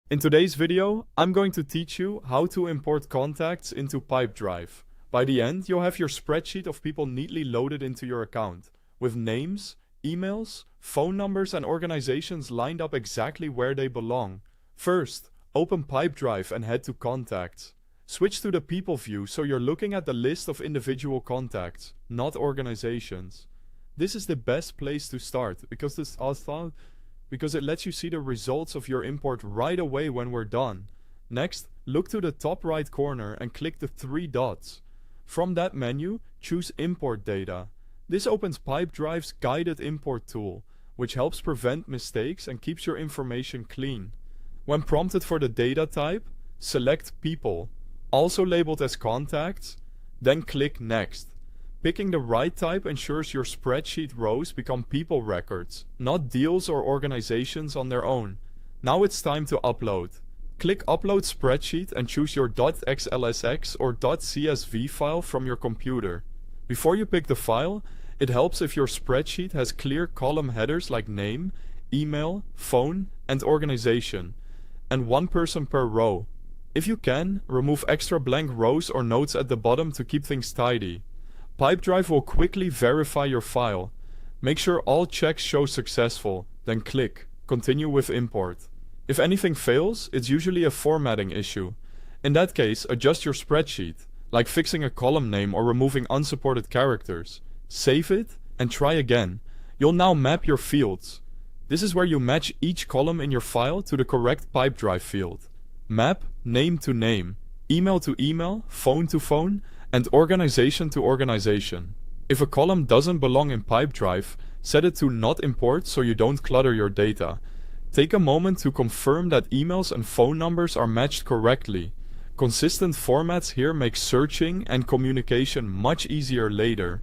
In today's video, I'm going to teach you how to import contacts into Pipedrive. By the end, you'll have your spreadsheet of people neatly loaded into your account, with names, emails, phone numbers, and organizations lined up exactly where they belong. First, open Pipedrive and head to Contacts. Switch to the People view so you're looking at the list of individual contacts, not organizations. This is the best place to start because it lets you see the results of your import right away when we're done. Next, look to the top right corner and click the three dots. From that menu, choose Import Data. This opens Pipedrive's guided import tool, which helps prevent mistakes and keeps your information clean. When prompted for the data type, select People, also labeled as Contacts, then click Next. Picking the right type ensures your spreadsheet rows become people records, not deals or organizations on their own. Now it's time to upload. Click Upload Spreadsheet and choose your .xlsx or .csv file from your computer. Before you pick the file, it helps if your spreadsheet has clear column headers like name, email, phone, and organization, and one person per row. If you can, remove extra blank rows or notes at the bottom to keep things tidy. Pipedrive will quickly verify your file. Make sure all checks show successful, then click Continue with Import. If anything fails, it's usually a formatting issue. In that case, adjust your spreadsheet, like fixing a column name or removing unsupported characters. Save it and try again. You'll now map your fields. This is where you match each column in your file to the correct Pipedrive field. Map name to name, email to email, phone to phone, and organization to organization. If a column doesn't belong in Pipedrive, set it to Not Import so you don't clutter your data. Take a moment to confirm that emails and phone numbers are matched correctly. Consistent formats here make searching and communication much easier later.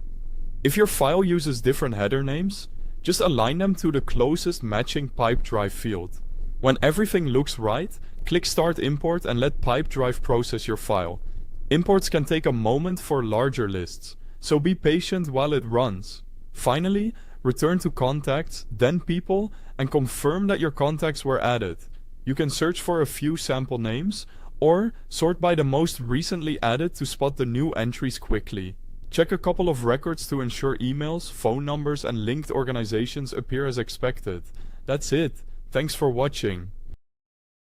If your file uses different header names, just align them to the closest matching Pipedrive field. When everything looks right, click Start Import and let Pipedrive process your file. Imports can take a moment for larger lists, so be patient while it runs. Finally, return to Contacts, then People, and confirm that your contacts were added. You can search for a few sample names, or sort by the most recently added to spot the new entries quickly. Check a couple of records to ensure emails, phone numbers, and linked organizations appear as expected. That's it. Thanks for watching.